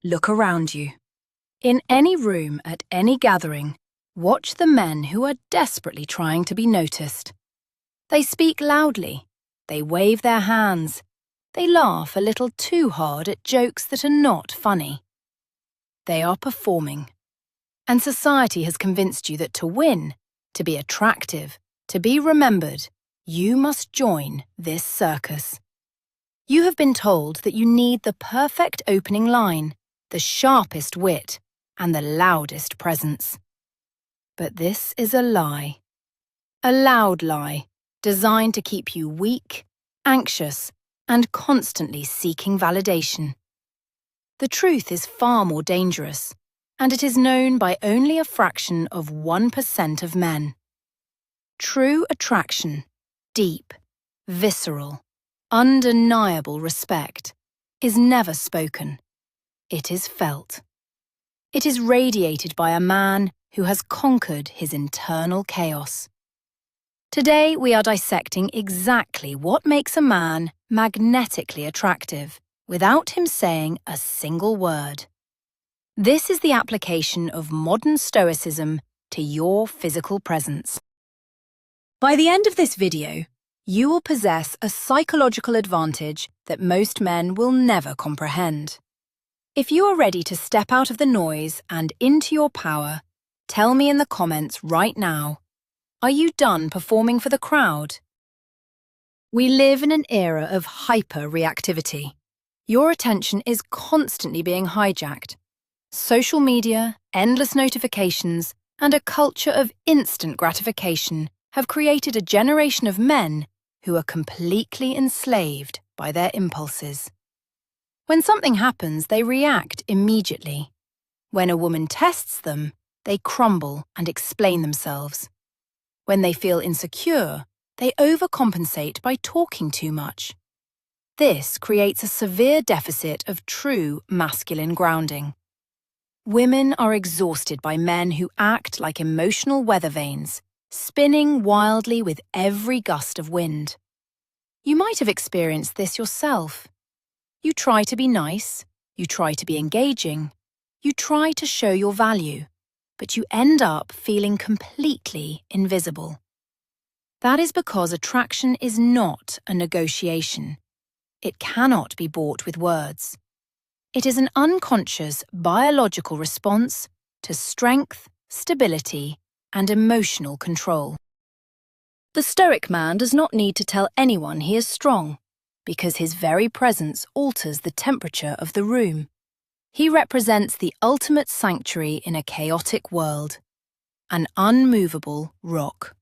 Look around you. In any room at any gathering, watch the men who are desperately trying to be noticed. They speak loudly, they wave their hands, they laugh a little too hard at jokes that are not funny. They are performing. And society has convinced you that to win, to be attractive, to be remembered, you must join this circus. You have been told that you need the perfect opening line, the sharpest wit, and the loudest presence. But this is a lie. A loud lie, designed to keep you weak, anxious, and constantly seeking validation. The truth is far more dangerous, and it is known by only a fraction of 1% of men. True attraction, deep, visceral, undeniable respect, is never spoken. It is felt. It is radiated by a man who has conquered his internal chaos. Today we are dissecting exactly what makes a man magnetically attractive without him saying a single word. This is the application of modern Stoicism to your physical presence. By the end of this video, you will possess a psychological advantage that most men will never comprehend. If you are ready to step out of the noise and into your power, tell me in the comments right now, are you done performing for the crowd? We live in an era of hyper-reactivity. Your attention is constantly being hijacked. Social media, endless notifications, and a culture of instant gratification have created a generation of men who are completely enslaved by their impulses. When something happens, they react immediately. When a woman tests them, they crumble and explain themselves. When they feel insecure, they overcompensate by talking too much. This creates a severe deficit of true masculine grounding. Women are exhausted by men who act like emotional weather vanes, spinning wildly with every gust of wind. You might have experienced this yourself. You try to be nice, you try to be engaging, you try to show your value, but you end up feeling completely invisible. That is because attraction is not a negotiation. It cannot be bought with words. It is an unconscious biological response to strength, stability, and emotional control. The Stoic man does not need to tell anyone he is strong, because his very presence alters the temperature of the room. He represents the ultimate sanctuary in a chaotic world, an unmovable rock.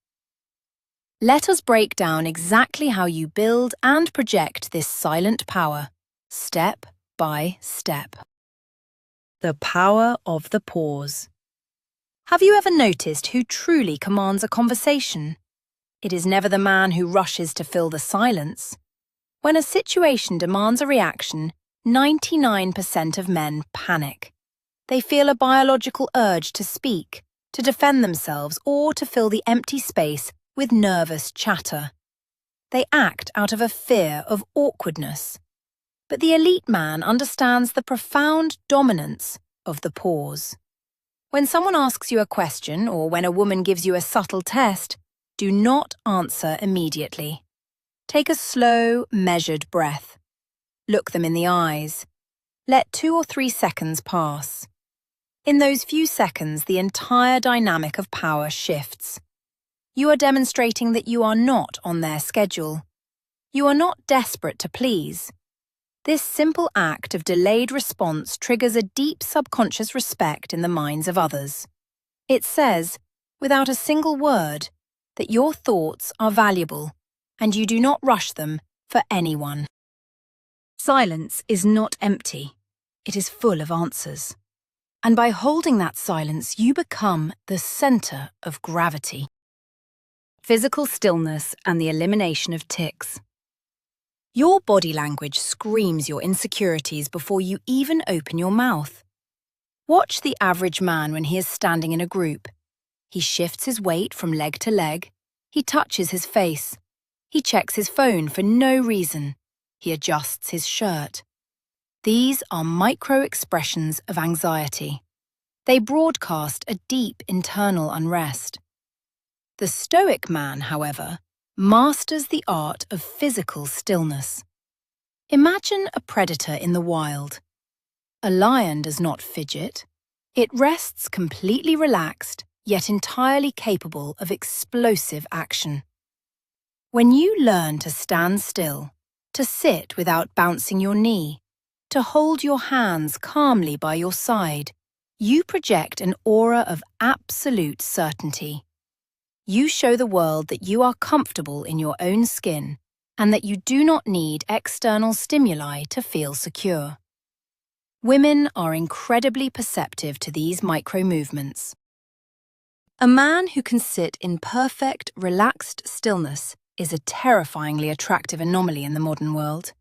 Let us break down exactly how you build and project this silent power, step by step. The power of the pause. Have you ever noticed who truly commands a conversation? It is never the man who rushes to fill the silence. When a situation demands a reaction, 99% of men panic. They feel a biological urge to speak, to defend themselves, or to fill the empty space with nervous chatter. They act out of a fear of awkwardness. But the elite man understands the profound dominance of the pause. When someone asks you a question or when a woman gives you a subtle test, do not answer immediately. Take a slow, measured breath. Look them in the eyes. Let 2 or 3 seconds pass. In those few seconds, the entire dynamic of power shifts. You are demonstrating that you are not on their schedule. You are not desperate to please. This simple act of delayed response triggers a deep subconscious respect in the minds of others. It says, without a single word, that your thoughts are valuable, and you do not rush them for anyone. Silence is not empty. It is full of answers. And by holding that silence, you become the center of gravity. Physical stillness and the elimination of tics. Your body language screams your insecurities before you even open your mouth. Watch the average man when he is standing in a group. He shifts his weight from leg to leg. He touches his face. He checks his phone for no reason. He adjusts his shirt. These are micro-expressions of anxiety. They broadcast a deep internal unrest. The Stoic man, however, masters the art of physical stillness. Imagine a predator in the wild. A lion does not fidget. It rests completely relaxed, yet entirely capable of explosive action. When you learn to stand still, to sit without bouncing your knee, to hold your hands calmly by your side, you project an aura of absolute certainty. You show the world that you are comfortable in your own skin and that you do not need external stimuli to feel secure. Women are incredibly perceptive to these micro-movements. A man who can sit in perfect, relaxed stillness is a terrifyingly attractive anomaly in the modern world.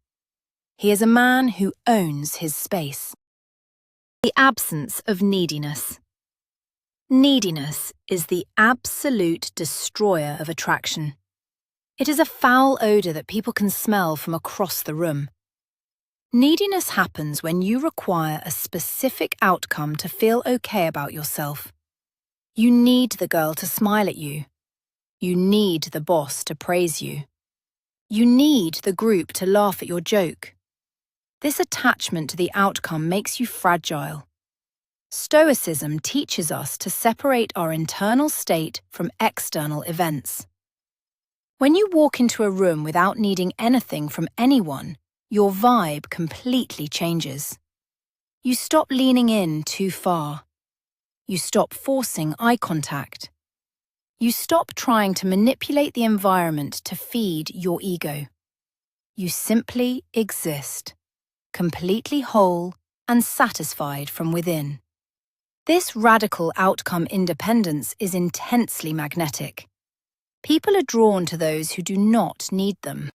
He is a man who owns his space. The absence of neediness. Neediness is the absolute destroyer of attraction. It is a foul odor that people can smell from across the room. Neediness happens when you require a specific outcome to feel okay about yourself. You need the girl to smile at you. You need the boss to praise you. You need the group to laugh at your joke. This attachment to the outcome makes you fragile. Stoicism teaches us to separate our internal state from external events. When you walk into a room without needing anything from anyone, your vibe completely changes. You stop leaning in too far. You stop forcing eye contact. You stop trying to manipulate the environment to feed your ego. You simply exist, completely whole and satisfied from within. This radical outcome independence is intensely magnetic. People are drawn to those who do not need them.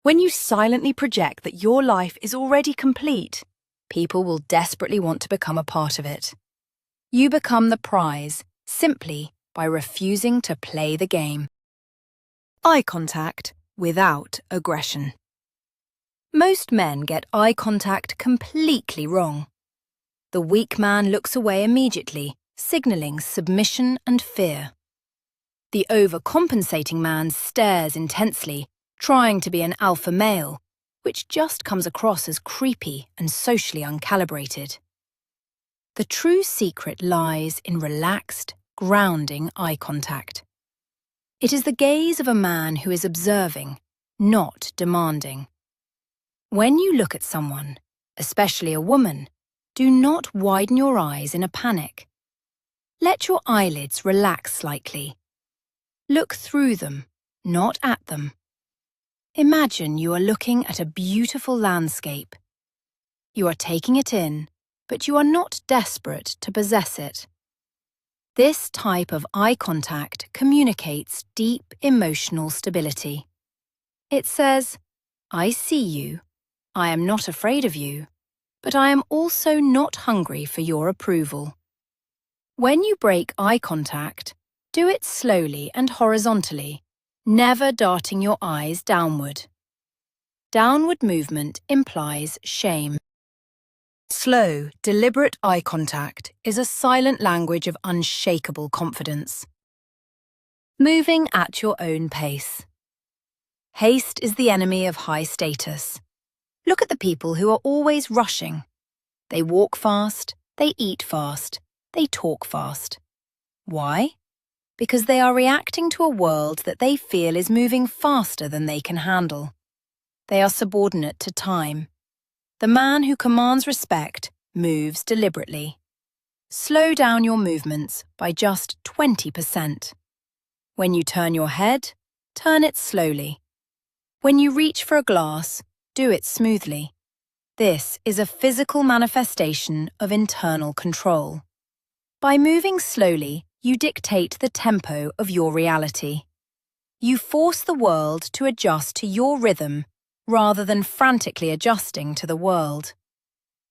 When you silently project that your life is already complete, people will desperately want to become a part of it. You become the prize simply by refusing to play the game. Eye contact without aggression. Most men get eye contact completely wrong. The weak man looks away immediately, signaling submission and fear. The overcompensating man stares intensely, trying to be an alpha male, which just comes across as creepy and socially uncalibrated. The true secret lies in relaxed, grounding eye contact. It is the gaze of a man who is observing, not demanding. When you look at someone, especially a woman, do not widen your eyes in a panic. Let your eyelids relax slightly. Look through them, not at them. Imagine you are looking at a beautiful landscape. You are taking it in, but you are not desperate to possess it. This type of eye contact communicates deep emotional stability. It says, "I see you, I am not afraid of you, but I am also not hungry for your approval." When you break eye contact, do it slowly and horizontally, never darting your eyes downward. Downward movement implies shame. Slow, deliberate eye contact is a silent language of unshakable confidence. Moving at your own pace. Haste is the enemy of high status. Look at the people who are always rushing. They walk fast, they eat fast, they talk fast. Why? Because they are reacting to a world that they feel is moving faster than they can handle. They are subordinate to time. The man who commands respect moves deliberately. Slow down your movements by just 20%. When you turn your head, turn it slowly. When you reach for a glass, do it smoothly. This is a physical manifestation of internal control. By moving slowly, you dictate the tempo of your reality. You force the world to adjust to your rhythm rather than frantically adjusting to the world.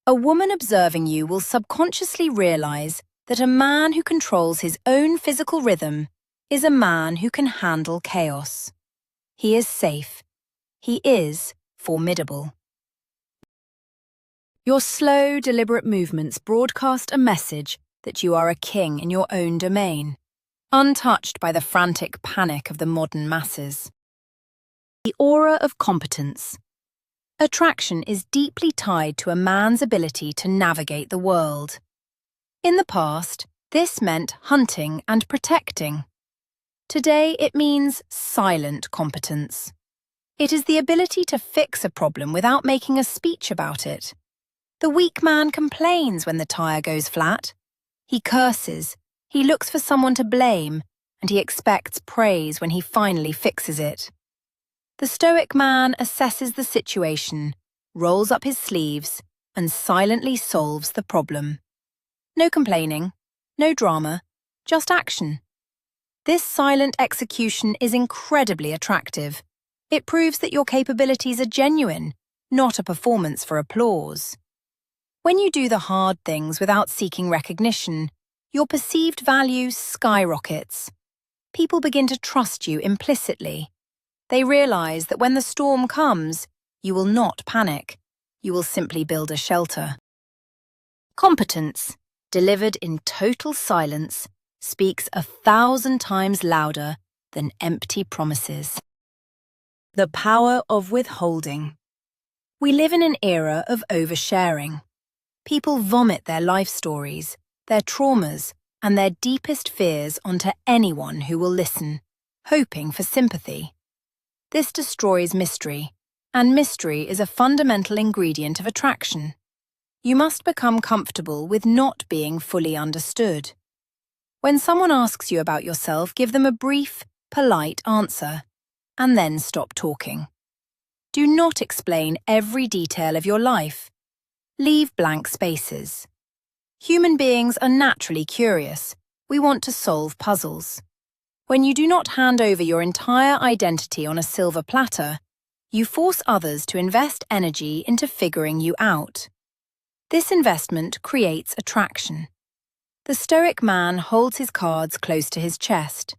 A woman observing you will subconsciously realize that a man who controls his own physical rhythm is a man who can handle chaos. He is safe. He is formidable. Your slow, deliberate movements broadcast a message that you are a king in your own domain, untouched by the frantic panic of the modern masses. The aura of competence. Attraction is deeply tied to a man's ability to navigate the world. In the past, this meant hunting and protecting. Today, it means silent competence. It is the ability to fix a problem without making a speech about it. The weak man complains when the tire goes flat. He curses, he looks for someone to blame, and he expects praise when he finally fixes it. The Stoic man assesses the situation, rolls up his sleeves, and silently solves the problem. No complaining, no drama, just action. This silent execution is incredibly attractive. It proves that your capabilities are genuine, not a performance for applause. When you do the hard things without seeking recognition, your perceived value skyrockets. People begin to trust you implicitly. They realize that when the storm comes, you will not panic. You will simply build a shelter. Competence, delivered in total silence, speaks 1,000 times louder than empty promises. The power of withholding. We live in an era of oversharing. People vomit their life stories, their traumas, and their deepest fears onto anyone who will listen, hoping for sympathy. This destroys mystery, and mystery is a fundamental ingredient of attraction. You must become comfortable with not being fully understood. When someone asks you about yourself, give them a brief, polite answer, and then stop talking. Do not explain every detail of your life. Leave blank spaces. Human beings are naturally curious. We want to solve puzzles. When you do not hand over your entire identity on a silver platter, you force others to invest energy into figuring you out. This investment creates attraction. The Stoic man holds his cards close to his chest.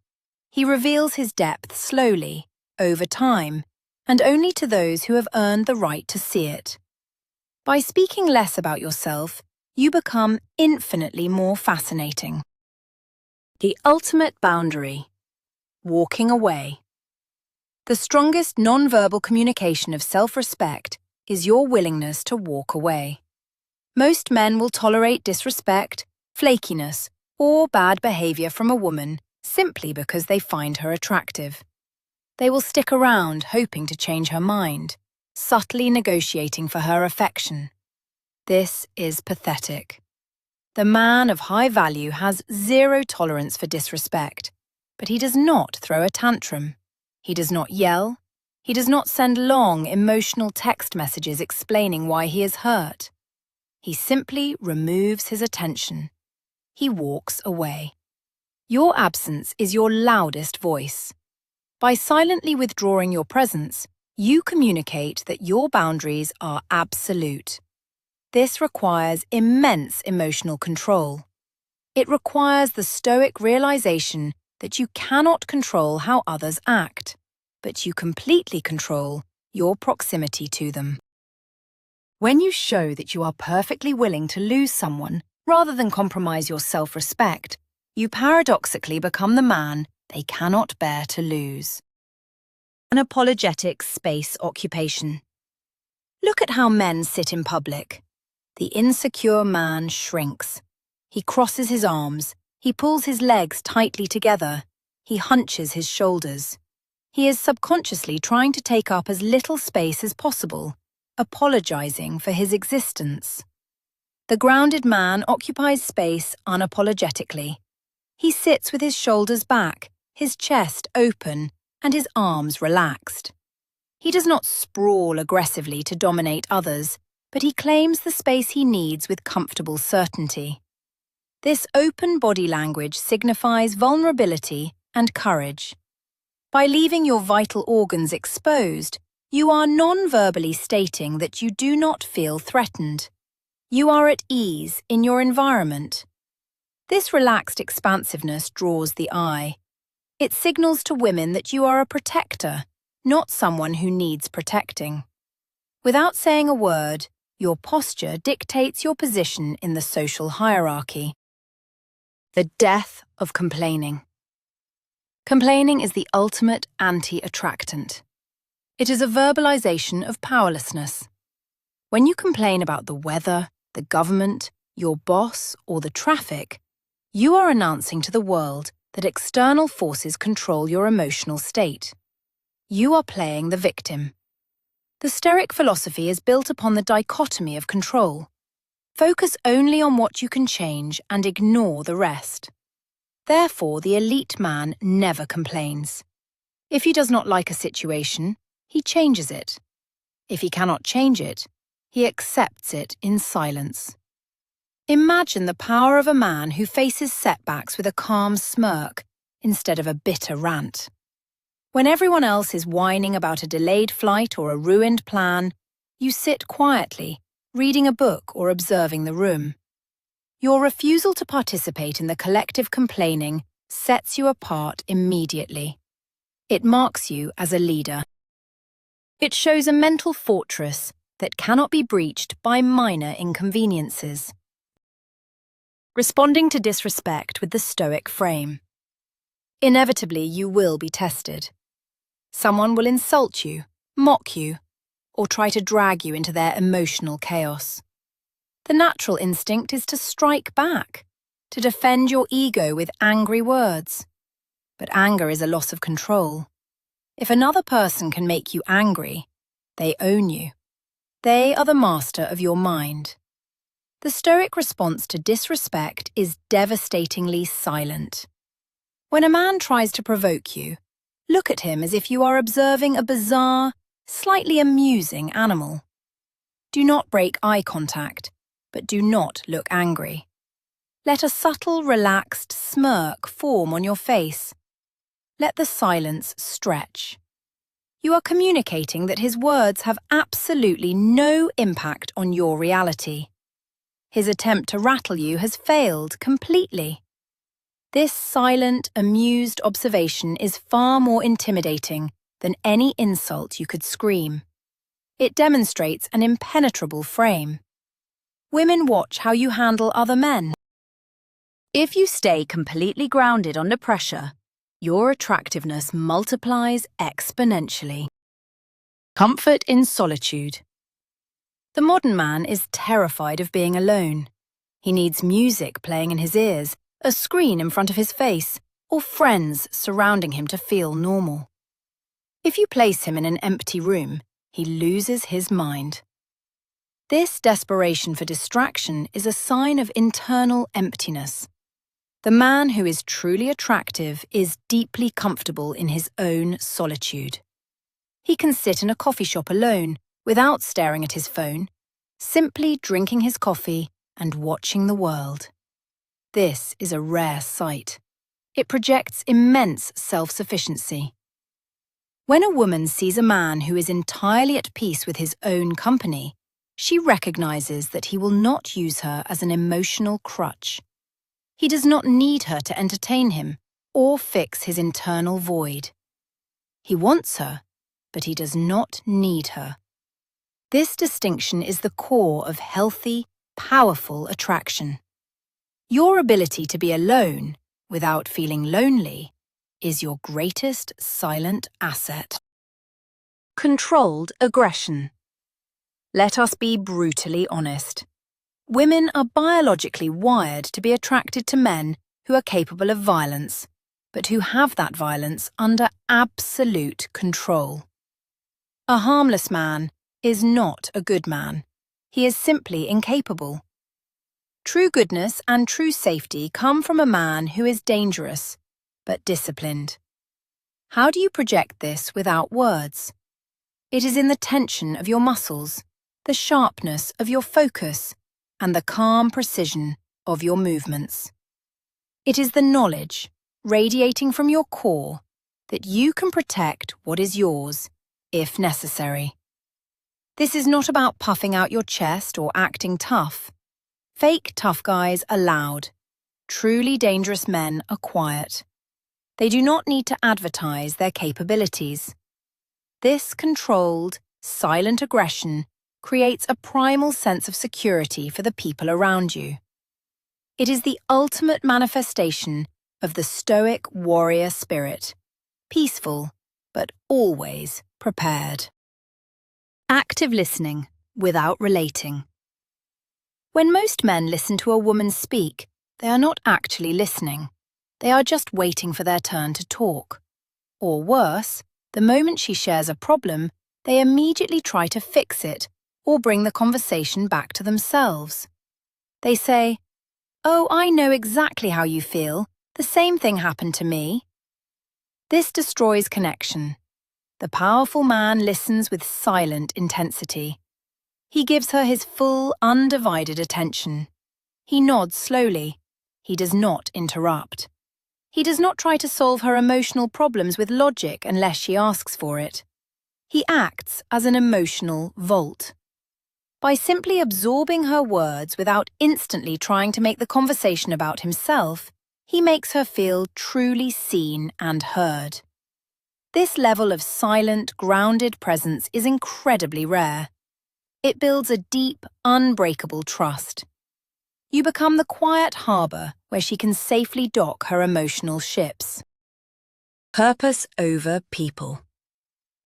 He reveals his depth slowly, over time, and only to those who have earned the right to see it. By speaking less about yourself, you become infinitely more fascinating. The ultimate boundary. Walking away. The strongest non-verbal communication of self-respect is your willingness to walk away. Most men will tolerate disrespect, flakiness, or bad behavior from a woman simply because they find her attractive. They will stick around hoping to change her mind, subtly negotiating for her affection. This is pathetic. The man of high value has zero tolerance for disrespect, but he does not throw a tantrum. He does not yell. He does not send long, emotional text messages explaining why he is hurt. He simply removes his attention. He walks away. Your absence is your loudest voice. By silently withdrawing your presence, you communicate that your boundaries are absolute. This requires immense emotional control. It requires the Stoic realization that you cannot control how others act, but you completely control your proximity to them. When you show that you are perfectly willing to lose someone rather than compromise your self-respect, you paradoxically become the man they cannot bear to lose. An apologetic space occupation. Look at how men sit in public. The insecure man shrinks. He crosses his arms. He pulls his legs tightly together. He hunches his shoulders. He is subconsciously trying to take up as little space as possible, apologizing for his existence. The grounded man occupies space unapologetically. He sits with his shoulders back, his chest open, and his arms relaxed. He does not sprawl aggressively to dominate others, but he claims the space he needs with comfortable certainty. This open body language signifies vulnerability and courage. By leaving your vital organs exposed, you are non-verbally stating that you do not feel threatened. You are at ease in your environment. This relaxed expansiveness draws the eye. It signals to women that you are a protector, not someone who needs protecting. Without saying a word, Your posture dictates your position in the social hierarchy. The death of complaining. Complaining is the ultimate anti-attractant. It is a verbalization of powerlessness. When you complain about the weather, the government, your boss, or the traffic, you are announcing to the world that external forces control your emotional state. You are playing the victim. The Stoic philosophy is built upon the dichotomy of control. Focus only on what you can change and ignore the rest. Therefore, the elite man never complains. If he does not like a situation, he changes it. If he cannot change it, he accepts it in silence. Imagine the power of a man who faces setbacks with a calm smirk instead of a bitter rant. When everyone else is whining about a delayed flight or a ruined plan, you sit quietly, reading a book or observing the room. Your refusal to participate in the collective complaining sets you apart immediately. It marks you as a leader. It shows a mental fortress that cannot be breached by minor inconveniences. Responding to disrespect with the Stoic frame. Inevitably, you will be tested. Someone will insult you, mock you, or try to drag you into their emotional chaos. The natural instinct is to strike back, to defend your ego with angry words. But anger is a loss of control. If another person can make you angry, they own you. They are the master of your mind. The Stoic response to disrespect is devastatingly silent. When a man tries to provoke you, look at him as if you are observing a bizarre, slightly amusing animal. Do not break eye contact, but do not look angry. Let a subtle, relaxed smirk form on your face. Let the silence stretch. You are communicating that his words have absolutely no impact on your reality. His attempt to rattle you has failed completely. This silent, amused observation is far more intimidating than any insult you could scream. It demonstrates an impenetrable frame. Women watch how you handle other men. If you stay completely grounded under pressure, your attractiveness multiplies exponentially. Comfort in solitude. The modern man is terrified of being alone. He needs music playing in his ears, a screen in front of his face, or friends surrounding him to feel normal. If you place him in an empty room, he loses his mind. This desperation for distraction is a sign of internal emptiness. The man who is truly attractive is deeply comfortable in his own solitude. He can sit in a coffee shop alone, without staring at his phone, simply drinking his coffee and watching the world. This is a rare sight. It projects immense self-sufficiency. When a woman sees a man who is entirely at peace with his own company, she recognizes that he will not use her as an emotional crutch. He does not need her to entertain him or fix his internal void. He wants her, but he does not need her. This distinction is the core of healthy, powerful attraction. Your ability to be alone, without feeling lonely, is your greatest silent asset. Controlled aggression. Let us be brutally honest. Women are biologically wired to be attracted to men who are capable of violence, but who have that violence under absolute control. A harmless man is not a good man. He is simply incapable. True goodness and true safety come from a man who is dangerous, but disciplined. How do you project this without words? It is in the tension of your muscles, the sharpness of your focus, and the calm precision of your movements. It is the knowledge, radiating from your core, that you can protect what is yours, if necessary. This is not about puffing out your chest or acting tough. Fake tough guys are loud. Truly dangerous men are quiet. They do not need to advertise their capabilities. This controlled, silent aggression creates a primal sense of security for the people around you. It is the ultimate manifestation of the Stoic warrior spirit, peaceful, but always prepared. Active listening without relating. When most men listen to a woman speak, they are not actually listening. They are just waiting for their turn to talk. Or worse, the moment she shares a problem, they immediately try to fix it or bring the conversation back to themselves. They say, "Oh, I know exactly how you feel. The same thing happened to me." This destroys connection. The powerful man listens with silent intensity. He gives her his full, undivided attention. He nods slowly. He does not interrupt. He does not try to solve her emotional problems with logic unless she asks for it. He acts as an emotional vault. By simply absorbing her words without instantly trying to make the conversation about himself, he makes her feel truly seen and heard. This level of silent, grounded presence is incredibly rare. It builds a deep, unbreakable trust. You become the quiet harbour where she can safely dock her emotional ships. Purpose over people.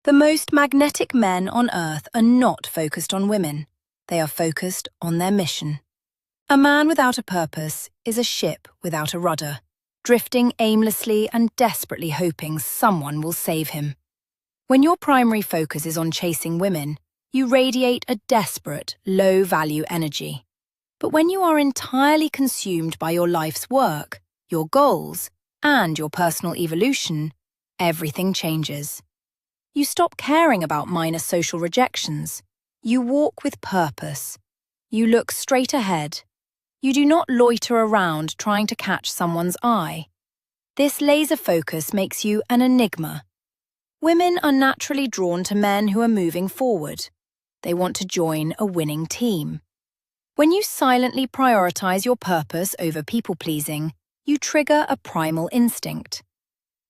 The most magnetic men on earth are not focused on women. They are focused on their mission. A man without a purpose is a ship without a rudder, drifting aimlessly and desperately hoping someone will save him. When your primary focus is on chasing women, you radiate a desperate, low-value energy. But when you are entirely consumed by your life's work, your goals, and your personal evolution, everything changes. You stop caring about minor social rejections. You walk with purpose. You look straight ahead. You do not loiter around trying to catch someone's eye. This laser focus makes you an enigma. Women are naturally drawn to men who are moving forward. They want to join a winning team. When you silently prioritize your purpose over people-pleasing, you trigger a primal instinct.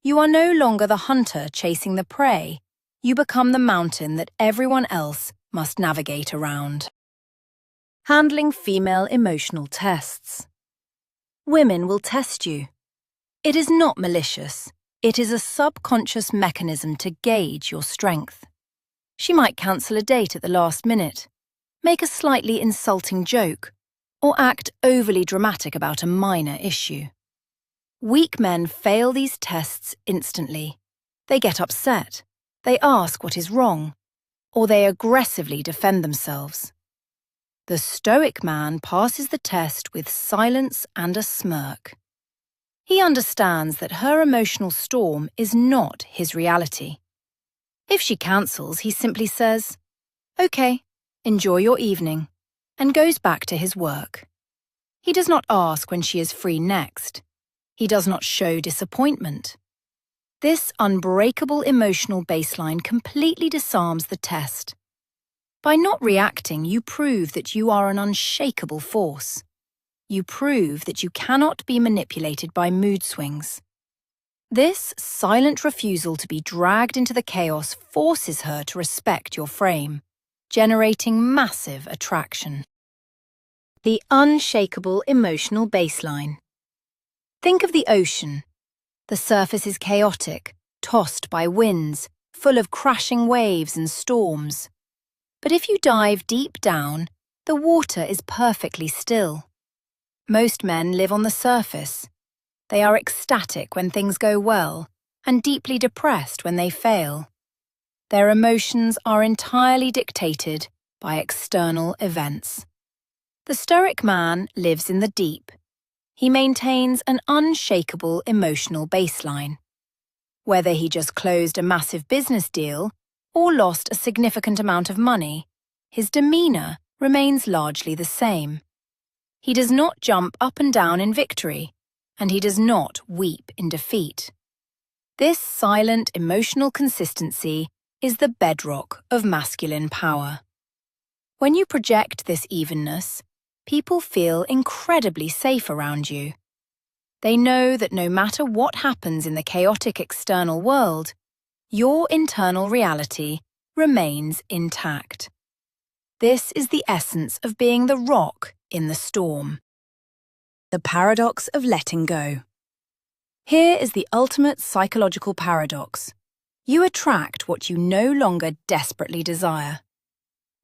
You are no longer the hunter chasing the prey. You become the mountain that everyone else must navigate around. Handling female emotional tests. Women will test you. It is not malicious. It is a subconscious mechanism to gauge your strength. She might cancel a date at the last minute, make a slightly insulting joke, or act overly dramatic about a minor issue. Weak men fail these tests instantly. They get upset. They ask what is wrong, or they aggressively defend themselves. The Stoic man passes the test with silence and a smirk. He understands that her emotional storm is not his reality. If she cancels, he simply says, "Okay, enjoy your evening," and goes back to his work. He does not ask when she is free next. He does not show disappointment. This unbreakable emotional baseline completely disarms the test. By not reacting, you prove that you are an unshakable force. You prove that you cannot be manipulated by mood swings. This silent refusal to be dragged into the chaos forces her to respect your frame, generating massive attraction. The unshakable emotional baseline. Think of the ocean. The surface is chaotic, tossed by winds, full of crashing waves and storms. But if you dive deep down, the water is perfectly still. Most men live on the surface. They are ecstatic when things go well, and deeply depressed when they fail. Their emotions are entirely dictated by external events. The Stoic man lives in the deep. He maintains an unshakable emotional baseline. Whether he just closed a massive business deal or lost a significant amount of money, his demeanor remains largely the same. He does not jump up and down in victory, and he does not weep in defeat. This silent emotional consistency is the bedrock of masculine power. When you project this evenness, people feel incredibly safe around you. They know that no matter what happens in the chaotic external world, your internal reality remains intact. This is the essence of being the rock in the storm. The paradox of letting go. Here is the ultimate psychological paradox. You attract what you no longer desperately desire.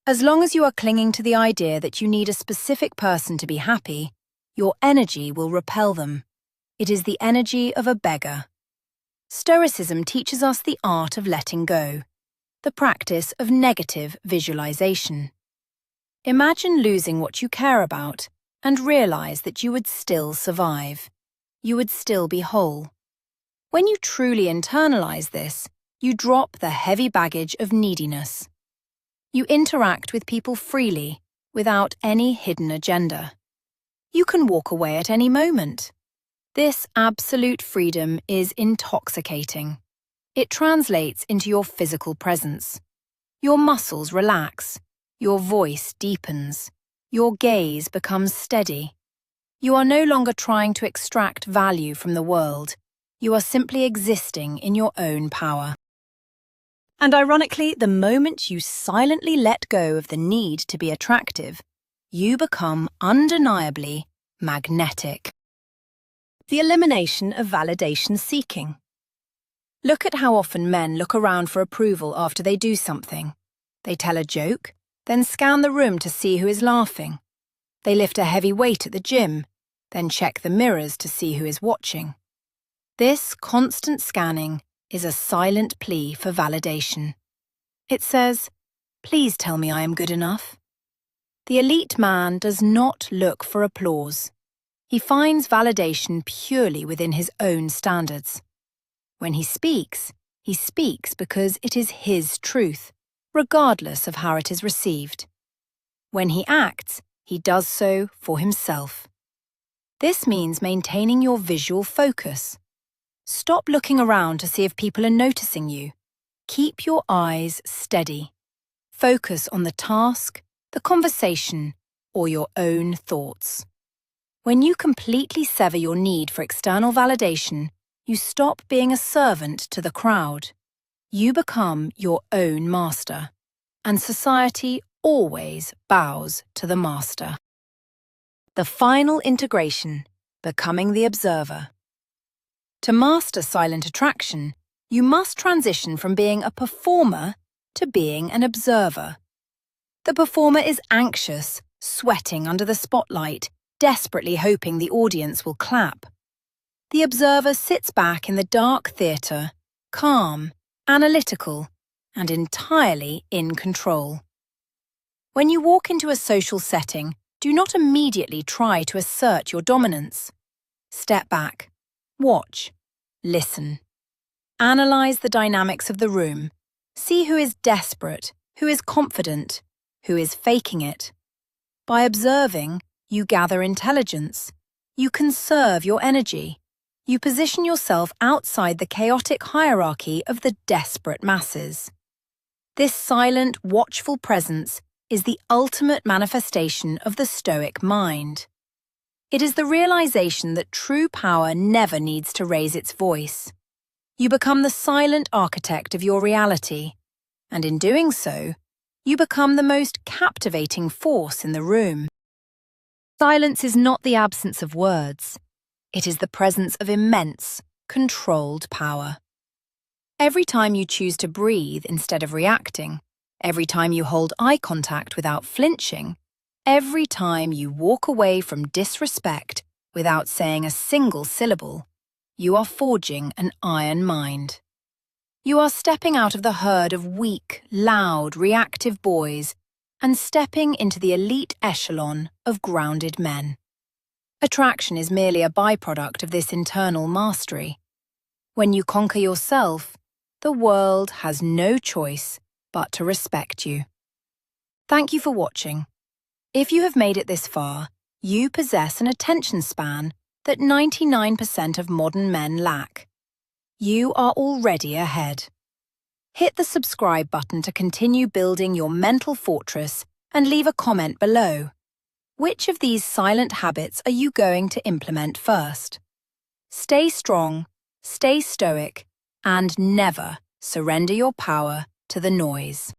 As long as you are clinging to the idea that you need a specific person to be happy, your energy will repel them. It is the energy of a beggar. Stoicism teaches us the art of letting go, the practice of negative visualization. Imagine losing what you care about and realize that you would still survive. You would still be whole. When you truly internalize this, you drop the heavy baggage of neediness. You interact with people freely, without any hidden agenda. You can walk away at any moment. This absolute freedom is intoxicating. It translates into your physical presence. Your muscles relax. Your voice deepens. Your gaze becomes steady. You are no longer trying to extract value from the world. You are simply existing in your own power. And ironically, the moment you silently let go of the need to be attractive, you become undeniably magnetic. The elimination of validation seeking. Look at how often men look around for approval after they do something. They tell a joke, then scan the room to see who is laughing. They lift a heavy weight at the gym, then check the mirrors to see who is watching. This constant scanning is a silent plea for validation. It says, "Please tell me I am good enough." The elite man does not look for applause. He finds validation purely within his own standards. When he speaks because it is his truth, regardless of how it is received. When he acts, he does so for himself. This means maintaining your visual focus. Stop looking around to see if people are noticing you. Keep your eyes steady. Focus on the task, the conversation, or your own thoughts. When you completely sever your need for external validation, you stop being a servant to the crowd. You become your own master, and society always bows to the master. The final integration, becoming the observer. To master silent attraction, you must transition from being a performer to being an observer. The performer is anxious, sweating under the spotlight, desperately hoping the audience will clap. The observer sits back in the dark theatre, calm, analytical, and entirely in control. When you walk into a social setting, do not immediately try to assert your dominance. Step back, watch, listen. Analyze the dynamics of the room. See who is desperate, who is confident, who is faking it. By observing, you gather intelligence. You conserve your energy. You position yourself outside the chaotic hierarchy of the desperate masses. This silent, watchful presence is the ultimate manifestation of the Stoic mind. It is the realization that true power never needs to raise its voice. You become the silent architect of your reality, and in doing so, you become the most captivating force in the room. Silence is not the absence of words. It is the presence of immense, controlled power. Every time you choose to breathe instead of reacting, every time you hold eye contact without flinching, every time you walk away from disrespect without saying a single syllable, you are forging an iron mind. You are stepping out of the herd of weak, loud, reactive boys and stepping into the elite echelon of grounded men. Attraction is merely a byproduct of this internal mastery. When you conquer yourself, the world has no choice but to respect you. Thank you for watching. If you have made it this far, you possess an attention span that 99% of modern men lack. You are already ahead. Hit the subscribe button to continue building your mental fortress and leave a comment below. Which of these silent habits are you going to implement first? Stay strong, stay stoic, and never surrender your power to the noise.